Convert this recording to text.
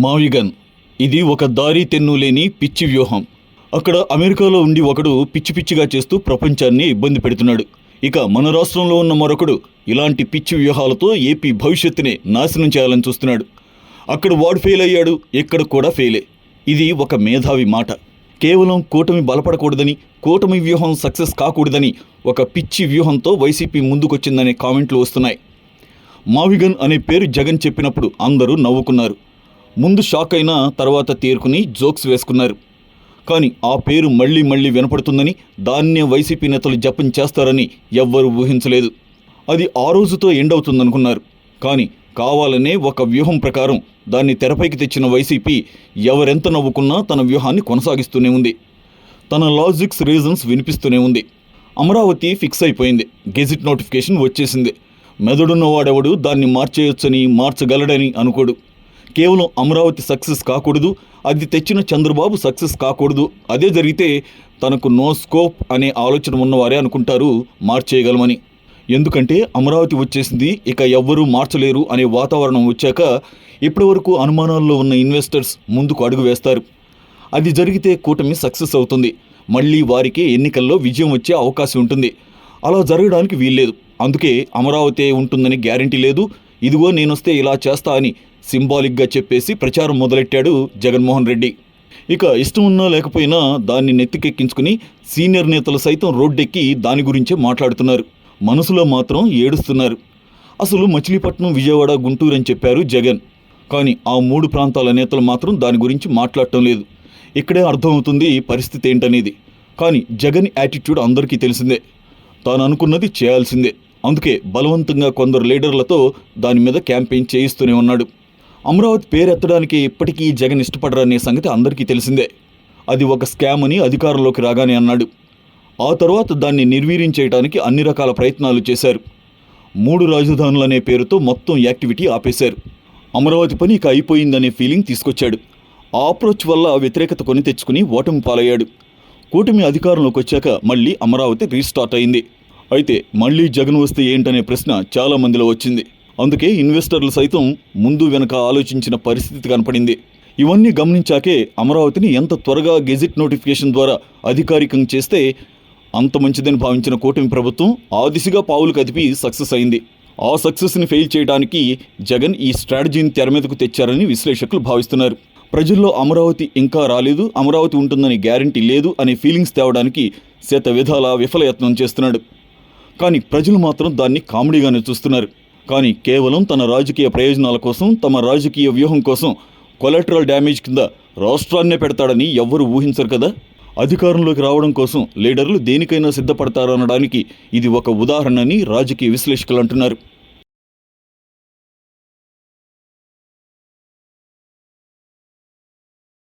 మావిగన్ ఇది ఒక దారి తెన్ను లేని పిచ్చి వ్యూహం. అక్కడ అమెరికాలో ఉండి ఒకడు పిచ్చి పిచ్చిగా చేస్తూ ప్రపంచాన్ని ఇబ్బంది పెడుతున్నాడు. ఇక మన రాష్ట్రంలో ఉన్న మరొకడు ఇలాంటి పిచ్చి వ్యూహాలతో ఏపీ భవిష్యత్తునే నాశనం చేయాలని చూస్తున్నాడు. అక్కడ వాడు ఫెయిల్ అయ్యాడు, ఇక్కడ కూడా ఫెయిలే. ఇది ఒక మేధావి మాట. కేవలం కూటమి బలపడకూడదని, కూటమి వ్యూహం సక్సెస్ కాకూడదని ఒక పిచ్చి వ్యూహంతో వైసీపీ ముందుకొచ్చిందనే కామెంట్లు వస్తున్నాయి. మావిగన్ అనే పేరు జగన్ చెప్పినప్పుడు అందరూ నవ్వుకున్నారు. ముందు షాక్ అయినా తర్వాత తేరుకుని జోక్స్ వేసుకున్నారు. కానీ ఆ పేరు మళ్ళీ మళ్ళీ వినపడుతుందని, దాన్నే వైసీపీ నేతలు జపం చేస్తారని ఎవ్వరూ ఊహించలేదు. అది ఆ రోజుతో ఎండ్ అవుతుందనుకున్నారు. కానీ కావాలనే ఒక వ్యూహం ప్రకారం దాన్ని తెరపైకి తెచ్చిన వైసీపీ ఎవరెంత నవ్వుకున్నా తన వ్యూహాన్ని కొనసాగిస్తూనే ఉంది. తన లాజిక్స్, రీజన్స్ వినిపిస్తూనే ఉంది. అమరావతి ఫిక్స్ అయిపోయింది. గెజిట్ నోటిఫికేషన్ వచ్చేసింది. మెదడున్నవాడెవడు దాన్ని మార్చేయొచ్చని, మార్చగలడని అనుకోడు. కేవలం అమరావతి సక్సెస్ కాకూడదు, అది తెచ్చిన చంద్రబాబు సక్సెస్ కాకూడదు. అదే జరిగితే తనకు నో స్కోప్ అనే ఆలోచన ఉన్నవారే అనుకుంటారు మార్చేయగలమని. ఎందుకంటే అమరావతి వచ్చేసింది, ఇక ఎవ్వరూ మార్చలేరు అనే వాతావరణం వచ్చాక ఇప్పటి వరకు అనుమానాల్లో ఉన్న ఇన్వెస్టర్స్ ముందుకు అడుగు వేస్తారు. అది జరిగితే కూటమి సక్సెస్ అవుతుంది. మళ్ళీ వారికి ఎన్నికల్లో విజయం వచ్చే అవకాశం ఉంటుంది. అలా జరగడానికి వీల్లేదు. అందుకే అమరావతి ఉంటుందని గ్యారంటీ లేదు. ఇదిగో నేనొస్తే ఇలా చేస్తా అని సింబాలిక్గా చెప్పేసి ప్రచారం మొదలెట్టాడు జగన్మోహన్ రెడ్డి. ఇక ఇష్టం ఉన్నా లేకపోయినా దాన్ని నెత్తికెక్కించుకుని సీనియర్ నేతలు సైతం రోడ్డెక్కి దాని గురించే మాట్లాడుతున్నారు. మనసులో మాత్రం ఏడుస్తున్నారు. అసలు మచిలీపట్నం, విజయవాడ, గుంటూరు అని చెప్పారు జగన్. కానీ ఆ 3 ప్రాంతాల నేతలు మాత్రం దాని గురించి మాట్లాడటం లేదు. ఇక్కడే అర్థమవుతుంది పరిస్థితి ఏంటనేది. కానీ జగన్ యాటిట్యూడ్ అందరికీ తెలిసిందే. తాను అనుకున్నది చేయాల్సిందే. అందుకే బలవంతంగా కొందరు లీడర్లతో దాని మీద క్యాంపెయిన్ చేయిస్తూనే ఉన్నాడు. అమరావతి పేరెత్తడానికి ఇప్పటికీ జగన్ ఇష్టపడరనే సంగతి అందరికీ తెలిసిందే. అది ఒక స్కామ్ అని అధికారంలోకి రాగానే అన్నాడు. ఆ తర్వాత దాన్ని నిర్వీర్యం చేయడానికి అన్ని రకాల ప్రయత్నాలు చేశారు. 3 రాజధానులనే పేరుతో మొత్తం యాక్టివిటీ ఆపేశారు. అమరావతి పని ఇక అయిపోయిందనే ఫీలింగ్ తీసుకొచ్చాడు. ఆ అప్రోచ్ వల్ల వ్యతిరేకత కొని తెచ్చుకుని ఓటమి పాలయ్యాడు. కూటమి అధికారంలోకి వచ్చాక మళ్ళీ అమరావతి రీస్టార్ట్ అయింది. అయితే మళ్ళీ జగన్ వస్తే ఏంటనే ప్రశ్న చాలా మందిలో వచ్చింది. అందుకే ఇన్వెస్టర్లు సైతం ముందు వెనక ఆలోచించిన పరిస్థితి కనపడింది. ఇవన్నీ గమనించాకే అమరావతిని ఎంత త్వరగా గెజిట్ నోటిఫికేషన్ ద్వారా అధికారికంగా చేస్తే అంత మంచిదని భావించిన కూటమి ప్రభుత్వం ఆ దిశగా పావులు కదిపి సక్సెస్ అయింది. ఆ సక్సెస్ని ఫెయిల్ చేయడానికి జగన్ ఈ స్ట్రాటజీని తెర మీదకు తెచ్చారని విశ్లేషకులు భావిస్తున్నారు. ప్రజల్లో అమరావతి ఇంకా రాలేదు, అమరావతి ఉంటుందని గ్యారంటీ లేదు అనే ఫీలింగ్స్ తేవడానికి శత విధాల విఫలయత్నం చేస్తున్నాడు. కానీ ప్రజలు మాత్రం దాన్ని కామెడీగానే చూస్తున్నారు. కానీ కేవలం తన రాజకీయ ప్రయోజనాల కోసం, తమ రాజకీయ వ్యూహం కోసం కొలాటరల్ డ్యామేజ్ కింద రాష్ట్రాన్నే పెడతాడని ఎవ్వరూ ఊహించరు కదా. అధికారంలోకి రావడం కోసం లీడర్లు దేనికైనా సిద్ధపడతారనడానికి ఇది ఒక ఉదాహరణ అని రాజకీయ విశ్లేషకులు అంటున్నారు.